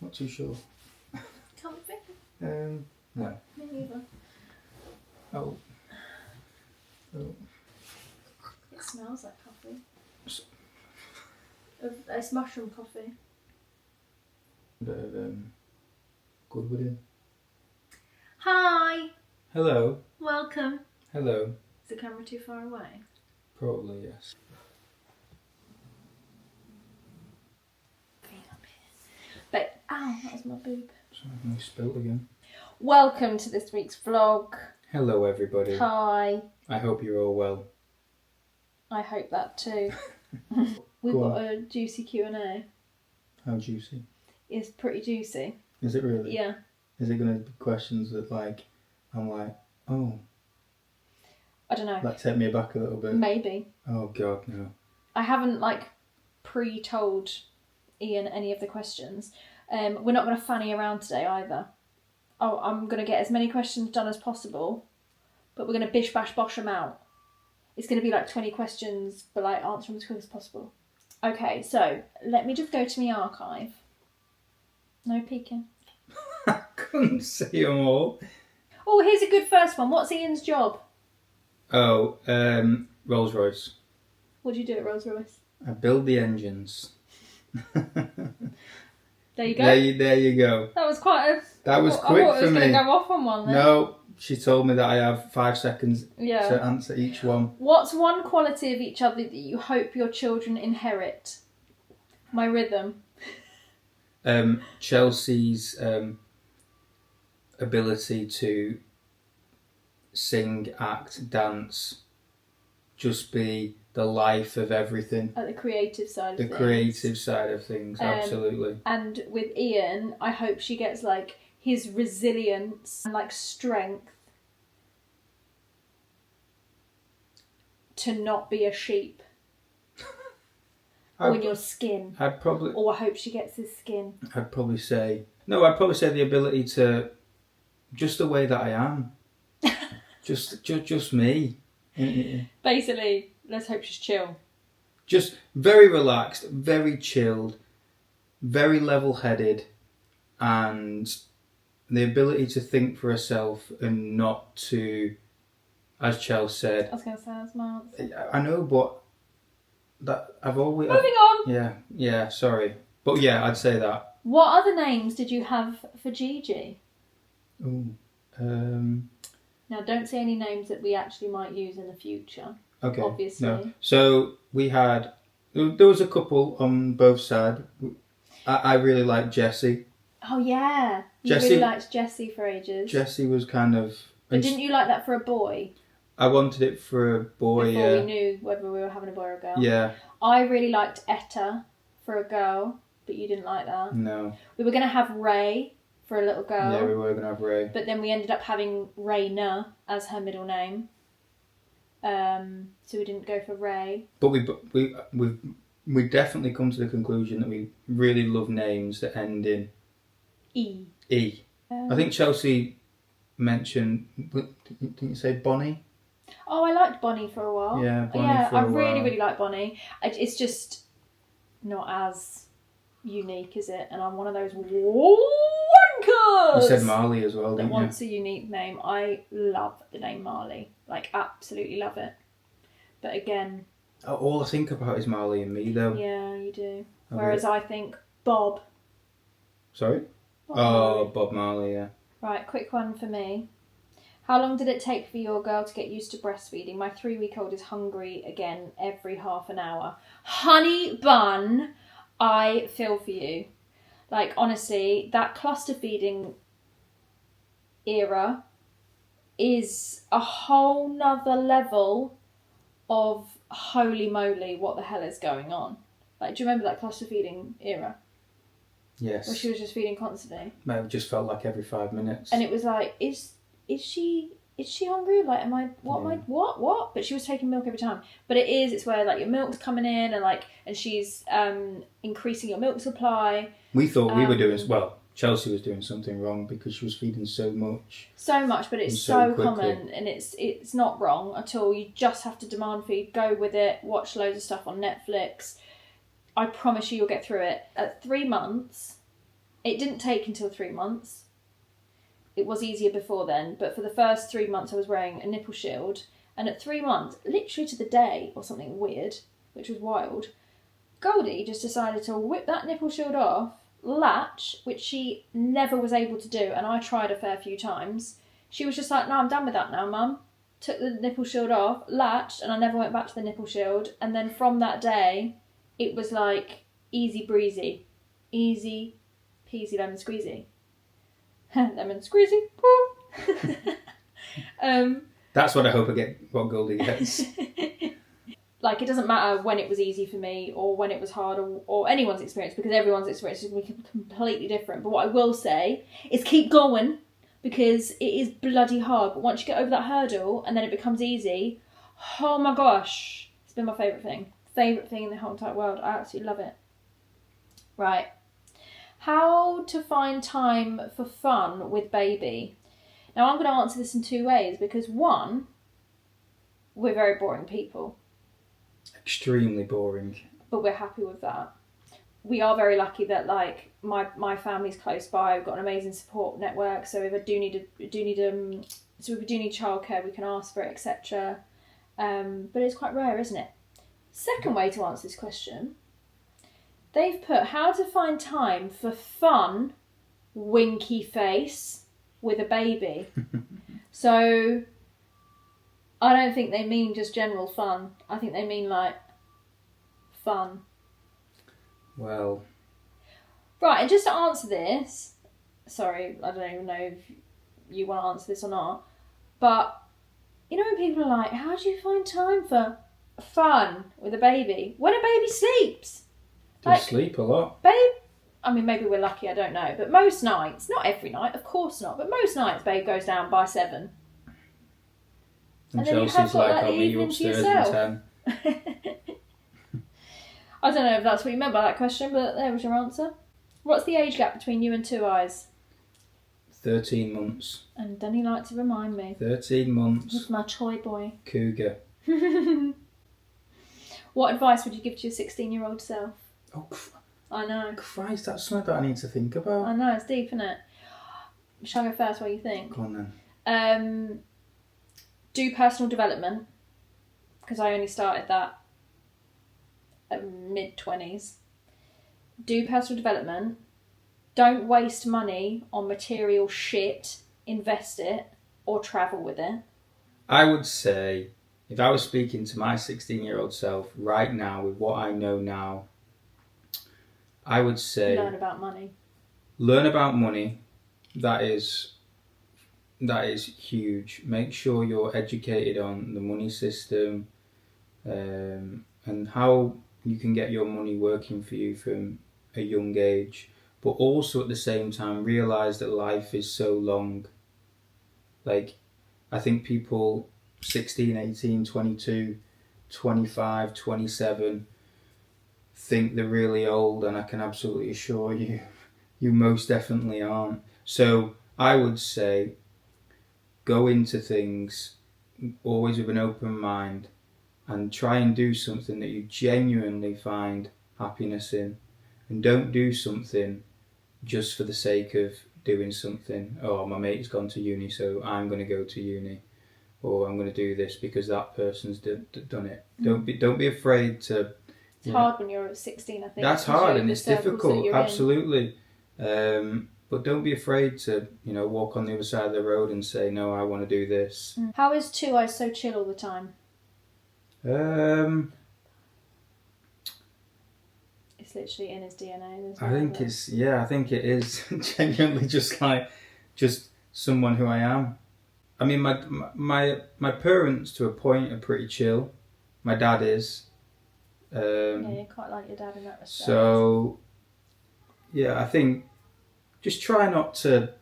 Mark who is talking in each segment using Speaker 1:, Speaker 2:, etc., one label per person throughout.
Speaker 1: Not too sure.
Speaker 2: Comfy?
Speaker 1: No.
Speaker 2: Me neither.
Speaker 1: Oh.
Speaker 2: It smells like coffee. It's mushroom coffee.
Speaker 1: A bit of Goodwood in.
Speaker 2: Hi!
Speaker 1: Hello.
Speaker 2: Welcome.
Speaker 1: Hello.
Speaker 2: Is the camera too far away?
Speaker 1: Probably, yes.
Speaker 2: But, ow, that was my boob.
Speaker 1: Sorry, I spilled again.
Speaker 2: Welcome to this week's vlog.
Speaker 1: Hello, everybody.
Speaker 2: Hi.
Speaker 1: I hope you're all well.
Speaker 2: I hope that too. We've got a juicy Q&A.
Speaker 1: How juicy?
Speaker 2: It's pretty juicy.
Speaker 1: Is it really?
Speaker 2: Yeah.
Speaker 1: Is it going to be questions that, I'm like, oh.
Speaker 2: I don't know.
Speaker 1: That take me aback a little bit?
Speaker 2: Maybe.
Speaker 1: Oh, God, no.
Speaker 2: I haven't, pre-told Ian any of the questions. We're not going to fanny around today either. Oh, I'm going to get as many questions done as possible, but we're going to bish bash bosh them out. It's going to be 20 questions, but answer them as quick as possible. Okay, so let me just go to my archive. No peeking.
Speaker 1: I couldn't see them all.
Speaker 2: Oh, here's a good first one. What's Ian's job?
Speaker 1: Oh, Rolls Royce.
Speaker 2: What do you do at Rolls Royce?
Speaker 1: I build the engines.
Speaker 2: There you go.
Speaker 1: There you go.
Speaker 2: That was quite a...
Speaker 1: That was quick for me.
Speaker 2: I thought it was going to go off on one then.
Speaker 1: No, she told me that I have 5 seconds
Speaker 2: Yeah.
Speaker 1: to answer each one.
Speaker 2: What's one quality of each other that you hope your children inherit? My rhythm.
Speaker 1: Chelsea's ability to sing, act, dance, just be the life of everything.
Speaker 2: At the creative side of things.
Speaker 1: The creative side of things, absolutely.
Speaker 2: And with Ian, I hope she gets his resilience and strength to not be a sheep. Or in your skin.
Speaker 1: I
Speaker 2: hope she gets his skin.
Speaker 1: I'd probably say the ability to, just the way that I am. just me.
Speaker 2: Basically, let's hope she's chill.
Speaker 1: Just very relaxed, very chilled, very level-headed, and the ability to think for herself and not to, as Chelsea said...
Speaker 2: I was going to say, that's my answer.
Speaker 1: I know, but that I've always...
Speaker 2: Moving on!
Speaker 1: Yeah, sorry. But yeah, I'd say that.
Speaker 2: What other names did you have for Gigi?
Speaker 1: Ooh,
Speaker 2: Now, don't say any names that we actually might use in the future.
Speaker 1: Okay.
Speaker 2: Obviously.
Speaker 1: No. So we had... There was a couple on both sides. I really liked Jessie.
Speaker 2: Oh, yeah. You
Speaker 1: Jessie,
Speaker 2: really liked Jessie for ages.
Speaker 1: Jessie was kind of...
Speaker 2: But didn't you like that for a boy?
Speaker 1: I wanted it for a boy,
Speaker 2: Before we knew whether we were having a boy or a girl.
Speaker 1: Yeah.
Speaker 2: I really liked Etta for a girl, but you didn't like that.
Speaker 1: No.
Speaker 2: We were going to have Ray for a little girl.
Speaker 1: Yeah, we were going to have Ray.
Speaker 2: But then we ended up having Raina as her middle name. So we didn't go for Ray.
Speaker 1: But we definitely come to the conclusion that we really love names that end in
Speaker 2: E.
Speaker 1: E. I think Chelsea mentioned, didn't you say Bonnie?
Speaker 2: Oh, I liked Bonnie for a while.
Speaker 1: Yeah, Bonnie for a while.
Speaker 2: I really like Bonnie. It's just not as unique, is it? And I'm one of those wankers.
Speaker 1: You said Marley as well, didn't you?
Speaker 2: That wants a unique name. I love the name Marley. Absolutely love it. But again...
Speaker 1: All I think about is Marley and me, though.
Speaker 2: Yeah, you do. Whereas I think Bob.
Speaker 1: Sorry? Bob Marley, yeah. Right,
Speaker 2: quick one for me. How long did it take for your girl to get used to breastfeeding? My 3-week-old is hungry again every half an hour. Honey bun, I feel for you. Honestly, that cluster feeding era is a whole nother level of holy moly, what the hell is going on? Do you remember that cluster feeding era?
Speaker 1: Yes.
Speaker 2: Where she was just feeding constantly?
Speaker 1: It just felt like every 5 minutes.
Speaker 2: And it was is she hungry? What? But she was taking milk every time. But it's where your milk's coming in and she's increasing your milk supply.
Speaker 1: We thought we were doing, Chelsea was doing something wrong because she was feeding so much.
Speaker 2: So much, but it's so common and it's not wrong at all. You just have to demand feed, go with it, watch loads of stuff on Netflix. I promise you'll get through it. At 3 months, it didn't take until 3 months. It was easier before then, but for the first 3 months I was wearing a nipple shield, and at 3 months, literally to the day or something weird, which was wild, Goldie just decided to whip that nipple shield off, latch, which she never was able to do, and I tried a fair few times. She was just like, no, I'm done with that now, Mum. Took the nipple shield off, latched, and I never went back to the nipple shield. And then from that day, it was like easy breezy. Easy peasy lemon squeezy. Lemon squeezy.
Speaker 1: That's what I hope I get, what Goldie gets.
Speaker 2: Like, it doesn't matter when it was easy for me or when it was hard or anyone's experience, because everyone's experience is going to be completely different. But what I will say is keep going, because it is bloody hard. But once you get over that hurdle and then it becomes easy, oh my gosh, it's been my favourite thing. Favourite thing in the whole entire world. I absolutely love it. Right. How to find time for fun with baby. Now, I'm going to answer this in 2 ways, because one, we're very boring people.
Speaker 1: Extremely boring.
Speaker 2: But we're happy with that. We are very lucky that, like, my family's close by. We've got an amazing support network. So if I do need childcare, we can ask for it, etc. But it's quite rare, isn't it? Second way to answer this question, they've put how to find time for fun, winky face, with a baby. So I don't think they mean just general fun. I think they mean like fun.
Speaker 1: Well.
Speaker 2: Right, and just to answer this, sorry, I don't even know if you want to answer this or not, but you know when people are like, how do you find time for fun with a baby? When a baby sleeps.
Speaker 1: They sleep a lot.
Speaker 2: I mean, maybe we're lucky, I don't know. But most nights, not every night, of course not, but most nights, babe goes down by 7.
Speaker 1: And Chelsea's like, I'll meet you upstairs in 10.
Speaker 2: I don't know if that's what you meant by that question, but there was your answer. What's the age gap between you and Two Eyes?
Speaker 1: 13 months.
Speaker 2: And doesn't he like to remind me?
Speaker 1: 13 months.
Speaker 2: He's my toy boy.
Speaker 1: Cougar.
Speaker 2: What advice would you give to your 16-year-old self?
Speaker 1: Oh,
Speaker 2: I know.
Speaker 1: Christ, that's something that I need to think about.
Speaker 2: I know, it's deep, isn't it? Shall I go first? What do you think?
Speaker 1: Go on then.
Speaker 2: Do personal development, because I only started that at mid-20s. Do personal development. Don't waste money on material shit. Invest it or travel with it.
Speaker 1: I would say, if I was speaking to my 16-year-old self right now with what I know now, I would say...
Speaker 2: Learn about money.
Speaker 1: Learn about money. That is huge. Make sure you're educated on the money system and how you can get your money working for you from a young age. But also at the same time, realise that life is so long. Like, I think people 16, 18, 22, 25, 27... think they're really old, and I can absolutely assure you, you most definitely aren't. So I would say go into things always with an open mind and try and do something that you genuinely find happiness in, and don't do something just for the sake of doing something. Oh, my mate's gone to uni, so I'm going to go to uni, or I'm going to do this because that person's done it. Don't be afraid to.
Speaker 2: It's hard when you're 16, I think.
Speaker 1: That's hard and it's difficult, absolutely. But don't be afraid to, walk on the other side of the road and say, no, I want to do this.
Speaker 2: How is Two Eyes so chill all the time? It's literally in his DNA.
Speaker 1: I think it is genuinely just someone who I am. I mean, my parents to a point are pretty chill. My dad is.
Speaker 2: You're quite like your dad in that respect.
Speaker 1: So, yeah, I think just try not to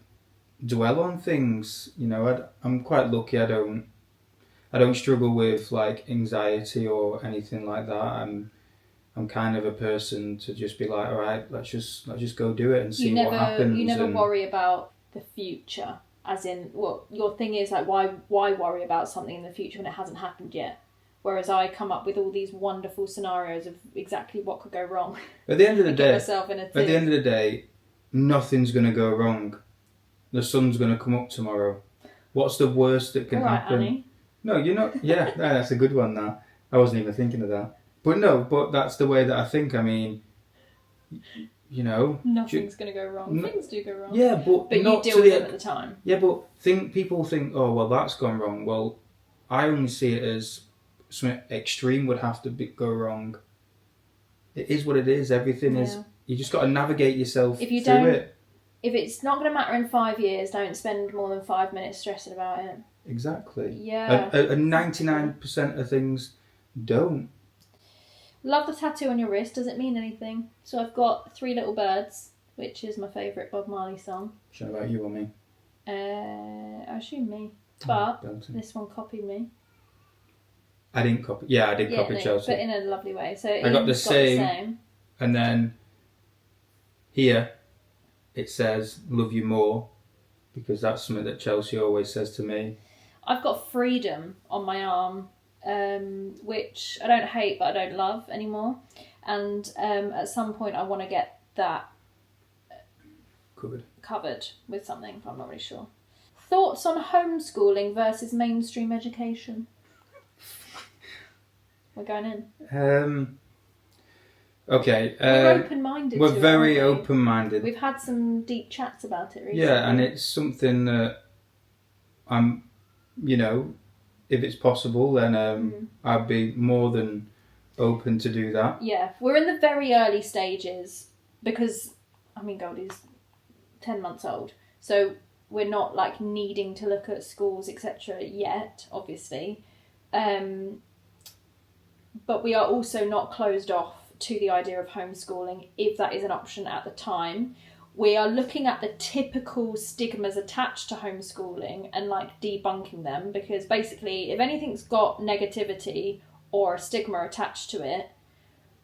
Speaker 1: dwell on things. I'm quite lucky. I don't struggle with like anxiety or anything like that. I'm kind of a person to just be like, all right, let's just go do it and see what happens.
Speaker 2: You never worry about the future, as in, well, your thing is like, why worry about something in the future when it hasn't happened yet? Whereas I come up with all these wonderful scenarios of exactly what could go wrong.
Speaker 1: At the end of the day,
Speaker 2: myself in a
Speaker 1: at the end of the day, nothing's going to go wrong. The sun's going to come up tomorrow. What's the worst that can happen?
Speaker 2: Annie.
Speaker 1: No, you're not. Yeah, that's a good one. That I wasn't even thinking of that. But that's the way that I think. I mean, you know,
Speaker 2: nothing's going to go wrong. Things do go wrong.
Speaker 1: Yeah, but
Speaker 2: you deal with them at the time.
Speaker 1: Yeah, but people think, oh well, that's gone wrong. Well, I only see it as something extreme would have to go wrong. It is what it is. Everything is. You just got to navigate yourself through it.
Speaker 2: If it's not going to matter in 5 years, don't spend more than 5 minutes stressing about it.
Speaker 1: Exactly.
Speaker 2: Yeah.
Speaker 1: And 99% of things don't.
Speaker 2: Love the tattoo on your wrist. Does it mean anything? So I've got 3 Little Birds, which is my favourite Bob Marley song.
Speaker 1: Should about you or me?
Speaker 2: I assume me. But this one copied me.
Speaker 1: I didn't copy. Yeah, I did copy Chelsea.
Speaker 2: But in a lovely way. So
Speaker 1: I got the same. And then here it says "Love you more," because that's something that Chelsea always says to me.
Speaker 2: I've got freedom on my arm, which I don't hate but I don't love anymore. And at some point I want to get that covered with something, but I'm not really sure. Thoughts on homeschooling versus mainstream education? We're going in.
Speaker 1: Okay.
Speaker 2: We're open-minded.
Speaker 1: We're very open-minded.
Speaker 2: We've had some deep chats about it recently.
Speaker 1: Yeah, and it's something that I'm, if it's possible, then I'd be more than open to do that.
Speaker 2: Yeah, we're in the very early stages because, Goldie's 10 months old. So we're not needing to look at schools, etc. yet, obviously. But we are also not closed off to the idea of homeschooling if that is an option at the time. We are looking at the typical stigmas attached to homeschooling and debunking them, because basically if anything's got negativity or a stigma attached to it,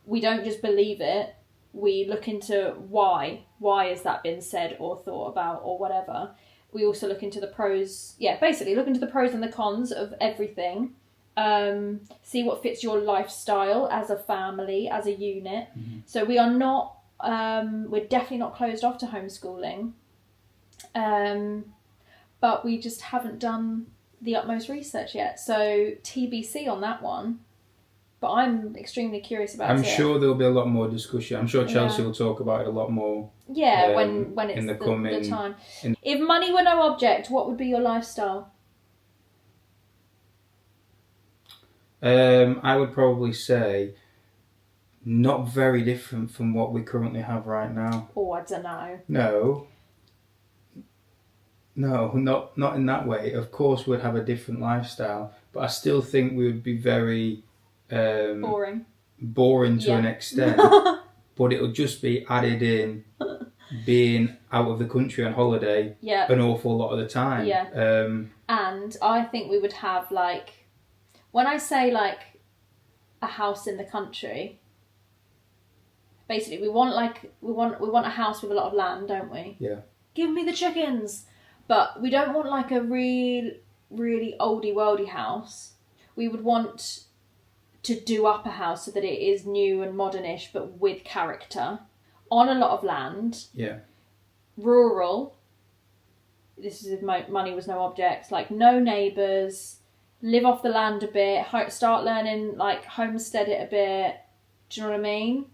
Speaker 2: we don't just believe it, we look into why has that been said or thought about or whatever. We also look into the pros, look into the pros and the cons of everything. See what fits your lifestyle as a family, as a unit. Mm-hmm. So we are not, we're definitely not closed off to homeschooling. But we just haven't done the utmost research yet. So TBC on that one. But I'm extremely curious about it.
Speaker 1: I'm sure there'll be a lot more discussion. I'm sure Chelsea will talk about it a lot more.
Speaker 2: Yeah, when it's in the time. If money were no object, what would be your lifestyle?
Speaker 1: I would probably say not very different from what we currently have right now.
Speaker 2: Oh, I don't know.
Speaker 1: No, not in that way. Of course we'd have a different lifestyle, but I still think we would be very boring to an extent. But it'll just be added in being out of the country on holiday an awful lot of the time.
Speaker 2: Yeah. And I think we would have when I say a house in the country, basically we want a house with a lot of land, don't we?
Speaker 1: Yeah.
Speaker 2: Give me the chickens. But we don't want a really oldie worldy house. We would want to do up a house so that it is new and modernish but with character, on a lot of land.
Speaker 1: Yeah.
Speaker 2: Rural. This is if money was no object. No neighbours. Live off the land a bit, start learning, homestead it a bit, do you know what I mean?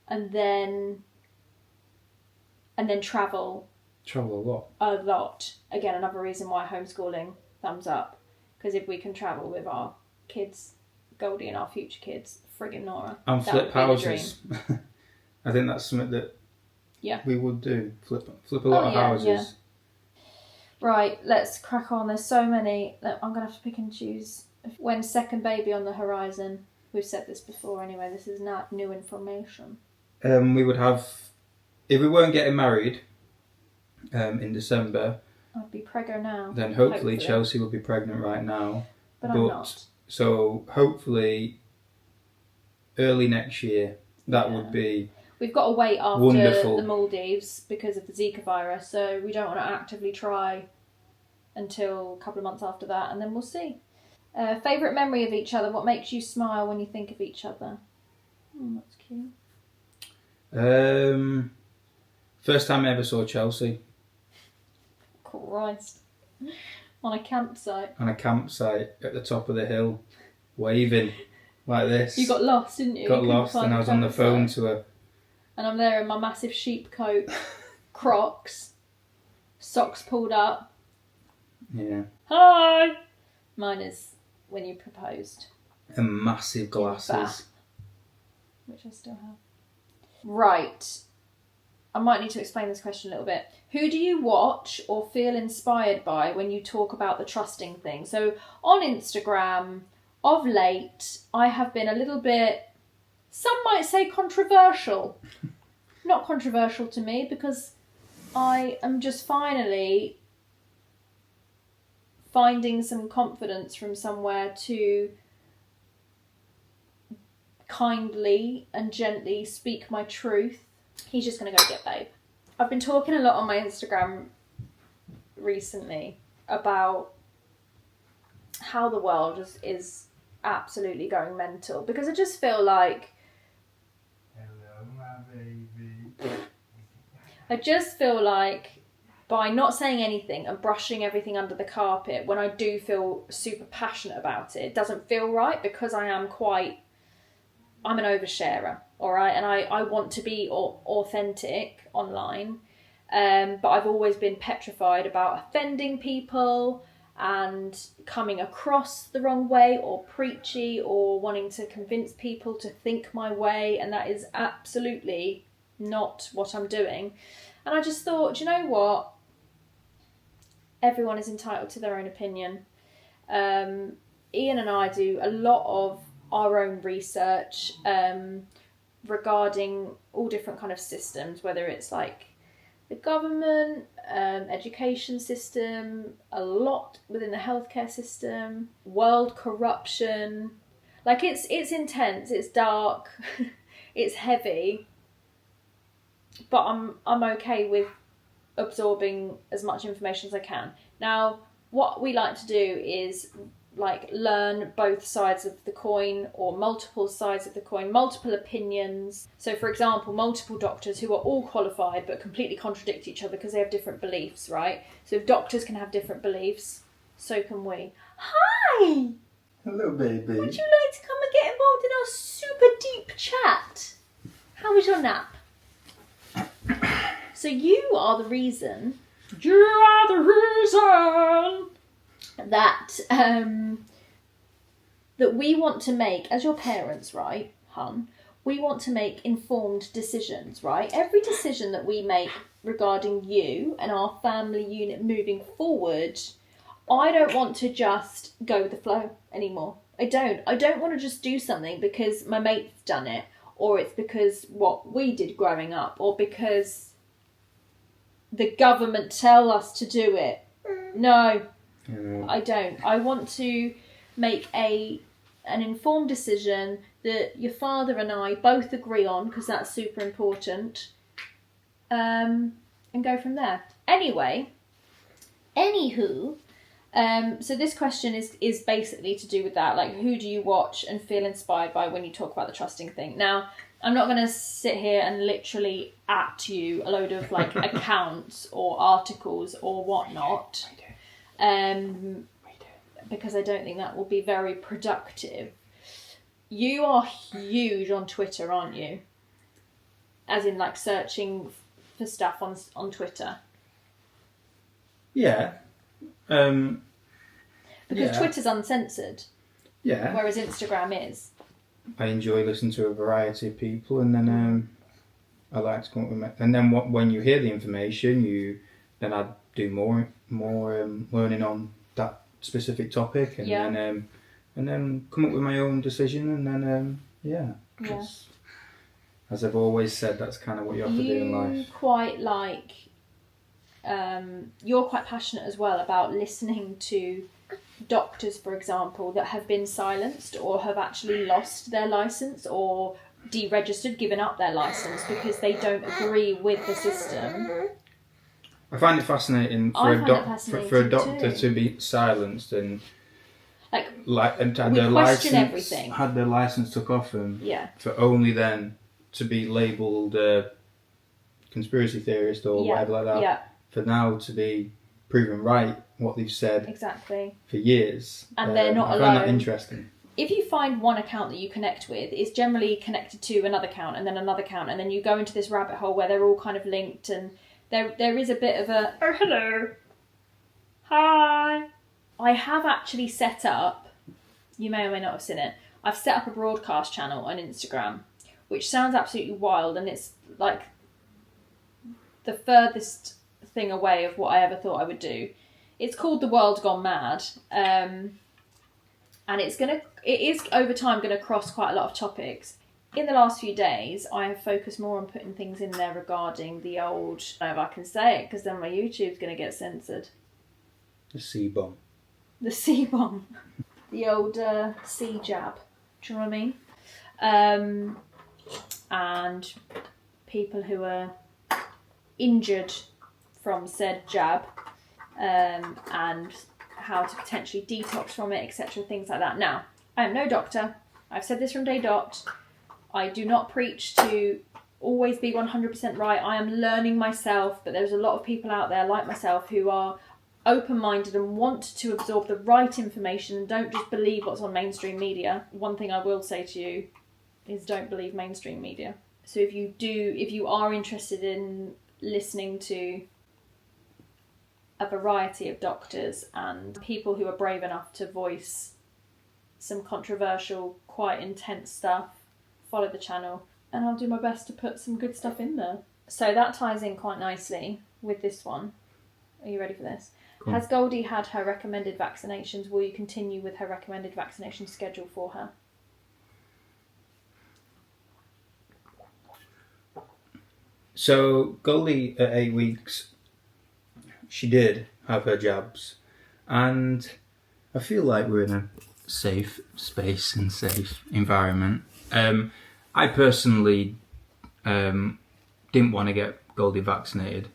Speaker 2: And then travel.
Speaker 1: Travel a lot.
Speaker 2: A lot. Again, another reason why homeschooling, thumbs up. Because if we can travel with our kids, Goldie and our future kids, friggin' Nora.
Speaker 1: And flip houses. I think that's something that we would do. Flip a lot of houses. Yeah.
Speaker 2: Right, let's crack on. There's so many. I'm going to have to pick and choose. When second baby on the horizon? We've said this before anyway. This is not new information.
Speaker 1: We would have... If we weren't getting married in December...
Speaker 2: I'd be preggo now.
Speaker 1: Then hopefully Chelsea would be pregnant right now.
Speaker 2: But I'm not.
Speaker 1: So hopefully early next year, that would be...
Speaker 2: We've got to wait after
Speaker 1: wonderful.
Speaker 2: The Maldives because of the Zika virus, so we don't want to actively try until a couple of months after that, and then we'll see. Favourite memory of each other. What makes you smile when you think of each other? That's cute.
Speaker 1: First time I ever saw Chelsea.
Speaker 2: Christ. On a campsite.
Speaker 1: On a campsite at the top of the hill, waving like this.
Speaker 2: You got lost, didn't you?
Speaker 1: Got lost, and I was on the phone to her.
Speaker 2: And I'm there in my massive sheep coat, Crocs, socks pulled up.
Speaker 1: Yeah.
Speaker 2: Hi! Mine is when you proposed.
Speaker 1: And massive glasses.
Speaker 2: Which I still have. Right. I might need to explain this question a little bit. Who do you watch or feel inspired by when you talk about the trusting thing? So on Instagram, of late, I have been a little bit, some might say controversial. Not controversial to me, because I am just finally finding some confidence from somewhere to kindly and gently speak my truth. He's just going to go get babe. I've been talking a lot on my Instagram recently about how the world is absolutely going mental, because I just feel like
Speaker 3: Hello, my baby.
Speaker 2: by not saying anything and brushing everything under the carpet when I do feel super passionate about it, it doesn't feel right, because I'm an oversharer, all right? And I want to be authentic online, but I've always been petrified about offending people and coming across the wrong way or preachy or wanting to convince people to think my way, and that is absolutely not what I'm doing. And I just thought, do you know what? Everyone is entitled to their own opinion. Ian and I do a lot of our own research regarding all different kind of systems, whether it's like the government, education system, a lot within the healthcare system, world corruption. Like it's intense, it's dark, it's heavy, but I'm okay with absorbing as much information as I can. Now, what we like to do is like learn both sides of the coin, or multiple sides of the coin, multiple opinions. So for example, multiple doctors who are all qualified but completely contradict each other because they have different beliefs, right? So if doctors can have different beliefs, so can we. Hi!
Speaker 1: Hello, baby.
Speaker 2: Would you like to come and get involved in our super deep chat? How was your nap? So you are the reason that that we want to make, as your parents, right, hun, we want to make informed decisions, right? Every decision that we make regarding you and our family unit moving forward, I don't want to just go with the flow anymore. I don't want to just do something because my mate's done it, or it's because what we did growing up, or because the government tell us to do it. No. I don't. I want to make an informed decision that your father and I both agree on, because that's super important, and go from there. Anywho, so this question is basically to do with that, like who do you watch and feel inspired by when you talk about the trusting thing. Now, I'm not going to sit here and literally at you a load of like accounts or articles or whatnot. Because I don't think that will be very productive. You are huge on Twitter, aren't you? As in, like, searching for stuff on Twitter.
Speaker 1: Yeah.
Speaker 2: Because Twitter's uncensored.
Speaker 1: Yeah.
Speaker 2: Whereas Instagram is.
Speaker 1: I enjoy listening to a variety of people, and then I like to come up with and then when you hear the information, then I do more learning on that specific topic, and then come up with my own decision, and then as I've always said, that's kind of what you have to do in life.
Speaker 2: You're quite passionate as well about listening to doctors, for example, that have been silenced or have actually lost their license or deregistered, given up their license because they don't agree with the system.
Speaker 1: I find it fascinating for a doctor to be silenced, and and had
Speaker 2: we
Speaker 1: their
Speaker 2: question
Speaker 1: license
Speaker 2: everything.
Speaker 1: had their license took off them.
Speaker 2: Yeah.
Speaker 1: For only then to be labelled a conspiracy theorist or whatever like that.
Speaker 2: Yeah.
Speaker 1: For now to be proven right what they've said
Speaker 2: Exactly.
Speaker 1: for years.
Speaker 2: And they're not
Speaker 1: I
Speaker 2: alone.
Speaker 1: find that interesting.
Speaker 2: If you find one account that you connect with, it's generally connected to another account and then another account, and then you go into this rabbit hole where they're all kind of linked, and there is a bit of a, oh, hello, hi. I have actually set up, you may or may not have seen it, I've set up a broadcast channel on Instagram, which sounds absolutely wild, and it's like the furthest thing away of what I ever thought I would do. It's called The World Gone Mad, and it is over time going to cross quite a lot of topics. In the last few days, I have focused more on putting things in there regarding the old, I don't know if I can say it because then my YouTube's going to get censored.
Speaker 1: The C-bomb.
Speaker 2: The C-bomb. The old C-jab. Do you know what I mean? And people who are injured from said jab, and how to potentially detox from it, etc., things like that. Now, I am no doctor. I've said this from day dot. I do not preach to always be 100% right. I am learning myself, but there's a lot of people out there like myself who are open-minded and want to absorb the right information and don't just believe what's on mainstream media. One thing I will say to you is don't believe mainstream media. So if you are interested in listening to a variety of doctors and people who are brave enough to voice some controversial, quite intense stuff, follow the channel, and I'll do my best to put some good stuff in there. So that ties in quite nicely with this one. Are you ready for this? Cool. Has Goldie had her recommended vaccinations? Will you continue with her recommended vaccination schedule for her?
Speaker 1: So Goldie at 8 weeks, she did have her jabs, and I feel like we're in a safe space and safe environment. I personally didn't want to get Goldie vaccinated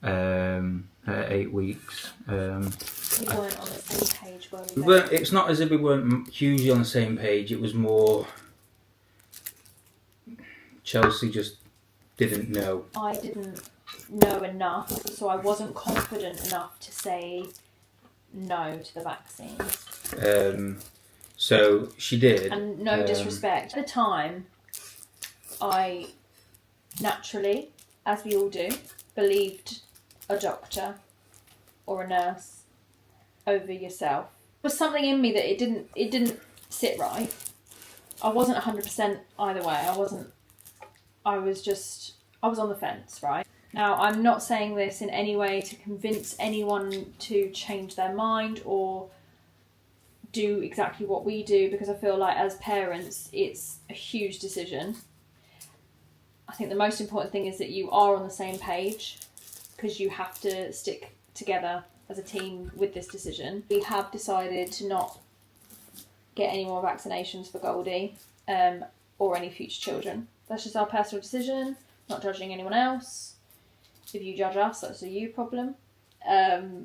Speaker 1: at 8 weeks.
Speaker 2: We weren't on the same page, were we?
Speaker 1: It's not as if we weren't hugely on the same page. It was more Chelsea just didn't know.
Speaker 2: I didn't know enough, so I wasn't confident enough to say no to the vaccine.
Speaker 1: So she did.
Speaker 2: And no disrespect. At the time, I naturally, as we all do, believed a doctor or a nurse over yourself. There was something in me that it didn't sit right. I wasn't 100% either way. I was on the fence, right? Now, I'm not saying this in any way to convince anyone to change their mind or do exactly what we do, because I feel like as parents, it's a huge decision. I think the most important thing is that you are on the same page, because you have to stick together as a team with this decision. We have decided to not get any more vaccinations for Goldie or any future children. That's just our personal decision, not judging anyone else. If you judge us, that's a you problem.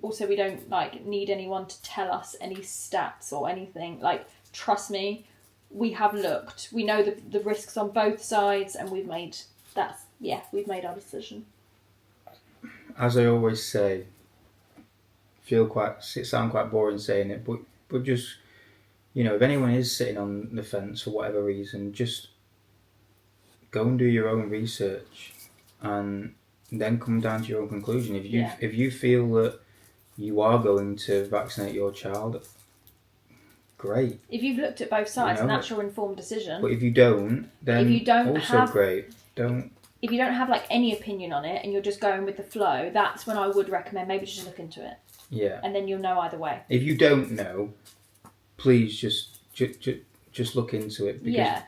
Speaker 2: Also, we don't need anyone to tell us any stats or anything. Trust me, we have looked. We know the risks on both sides, and we've made our decision.
Speaker 1: As I always say, sound quite boring saying it, but just, if anyone is sitting on the fence for whatever reason, just go and do your own research and then come down to your own conclusion. If you feel that you are going to vaccinate your child, great.
Speaker 2: If you've looked at both sides, and that's your informed decision.
Speaker 1: But if you don't, then great. If
Speaker 2: you don't have any opinion on it and you're just going with the flow, that's when I would recommend maybe just look into it.
Speaker 1: Yeah.
Speaker 2: And then you'll know either way.
Speaker 1: If you don't know, please just look into it, because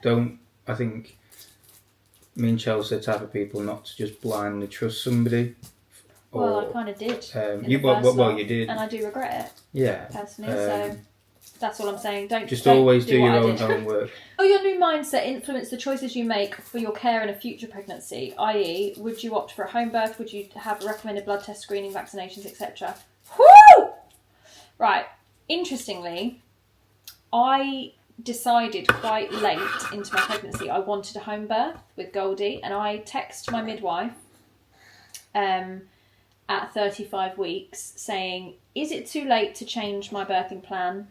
Speaker 1: I think me and Chelsea are the type of people not to just blindly trust somebody.
Speaker 2: Well, I kind of did.
Speaker 1: You did,
Speaker 2: and I do regret it.
Speaker 1: Yeah,
Speaker 2: personally. So that's all I'm saying. Don't
Speaker 1: always do your
Speaker 2: own
Speaker 1: homework.
Speaker 2: Your new mindset influence the choices you make for your care in a future pregnancy. I.e., would you opt for a home birth? Would you have recommended blood test screening, vaccinations, etc.? Woo! Right. Interestingly, I decided quite late into my pregnancy I wanted a home birth with Goldie, and I texted my midwife at 35 weeks saying, is it too late to change my birthing plan?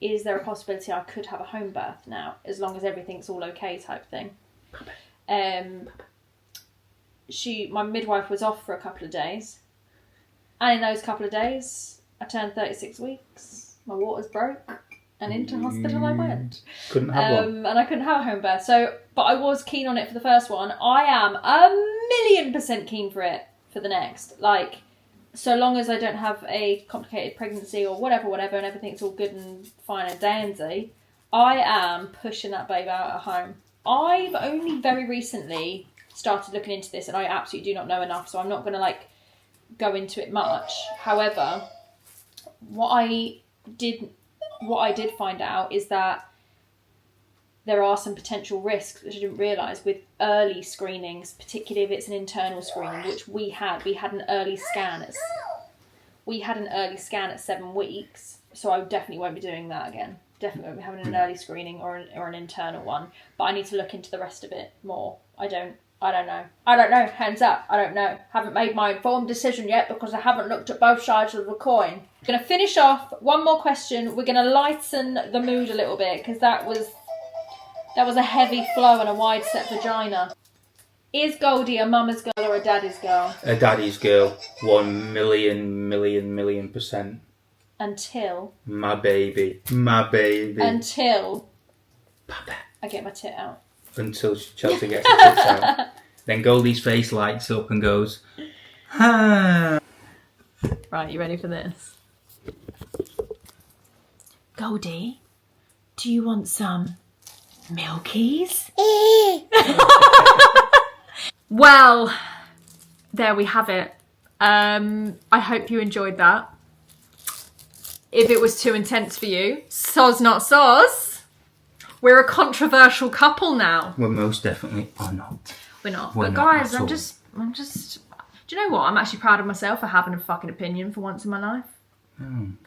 Speaker 2: Is there a possibility I could have a home birth now, as long as everything's all okay, type thing? My midwife was off for a couple of days, and in those couple of days I turned 36 weeks, my waters broke, and into hospital I went.
Speaker 1: Couldn't have one.
Speaker 2: And I couldn't have a home birth. So, but I was keen on it for the first one. I am 1,000,000% keen for it for the next. Like, so long as I don't have a complicated pregnancy or whatever, and everything's all good and fine and dandy, I am pushing that babe out at home. I've only very recently started looking into this, and I absolutely do not know enough, so I'm not going to go into it much. However, what I did find out is that there are some potential risks, which I didn't realise, with early screenings, particularly if it's an internal screening, which we had. We had an early scan at 7 weeks, so I definitely won't be doing that again. Definitely won't be having an early screening or an internal one. But I need to look into the rest of it more. I don't know. Hands up. I don't know. Haven't made my informed decision yet because I haven't looked at both sides of the coin. Going to finish off one more question. We're going to lighten the mood a little bit because that was a heavy flow and a wide set vagina. Is Goldie a mama's girl or a daddy's girl?
Speaker 1: A daddy's girl. 1,000,000,000,000,000%.
Speaker 2: Until.
Speaker 1: My baby.
Speaker 2: Until.
Speaker 1: Papa.
Speaker 2: I get my tit out.
Speaker 1: Until Chelsea gets her tits out. Then Goldie's face lights up and goes, ah.
Speaker 2: Right, you ready for this? Goldie, do you want some milkies? Well, there we have it. I hope you enjoyed that. If it was too intense for you, soz not soz. We're a controversial couple now.
Speaker 1: Well, most definitely are not.
Speaker 2: We're not.
Speaker 1: We're
Speaker 2: But
Speaker 1: not
Speaker 2: guys,
Speaker 1: at
Speaker 2: I'm
Speaker 1: all.
Speaker 2: just. Do you know what? I'm actually proud of myself for having a fucking opinion for once in my life.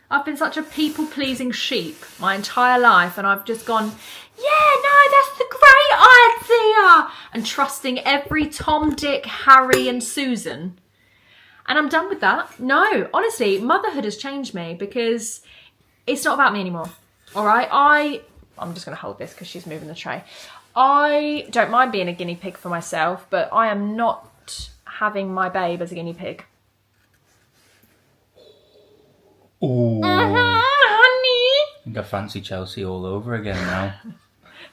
Speaker 2: I've been such a people-pleasing sheep my entire life, and I've just gone, yeah, no, that's the great idea, and trusting every Tom, Dick, Harry, and Susan. And I'm done with that. No, honestly, motherhood has changed me because it's not about me anymore. All right, I'm just going to hold this because she's moving the tray. I don't mind being a guinea pig for myself, but I am not having my babe as a guinea pig.
Speaker 1: Ooh.
Speaker 2: Honey.
Speaker 1: I think I fancy Chelsea all over again now.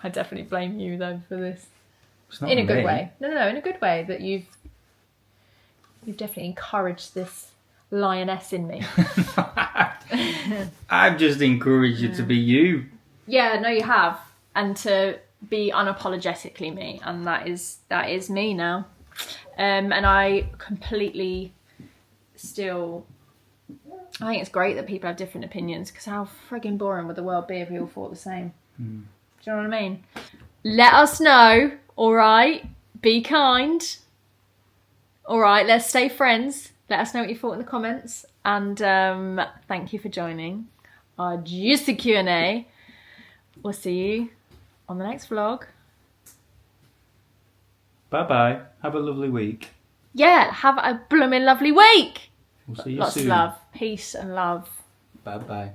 Speaker 2: I definitely blame you, though, for this.
Speaker 1: It's not
Speaker 2: In a good
Speaker 1: me.
Speaker 2: way. No, in a good way, that you've definitely encouraged this lioness in me.
Speaker 1: I've just encouraged you to be you.
Speaker 2: Yeah, no, you have. And to be unapologetically me. And that is me now. And I completely still... I think it's great that people have different opinions, because how frigging boring would the world be if we all thought the same? Do you know what I mean? Let us know, alright? Be kind. Alright, let's stay friends. Let us know what you thought in the comments. And thank you for joining our juicy Q&A. We'll see you on the next vlog.
Speaker 1: Bye-bye. Have a lovely week.
Speaker 2: Yeah, have a blooming lovely week.
Speaker 1: We'll see you
Speaker 2: Lots
Speaker 1: soon.
Speaker 2: of love. Peace and love.
Speaker 1: Bye-bye.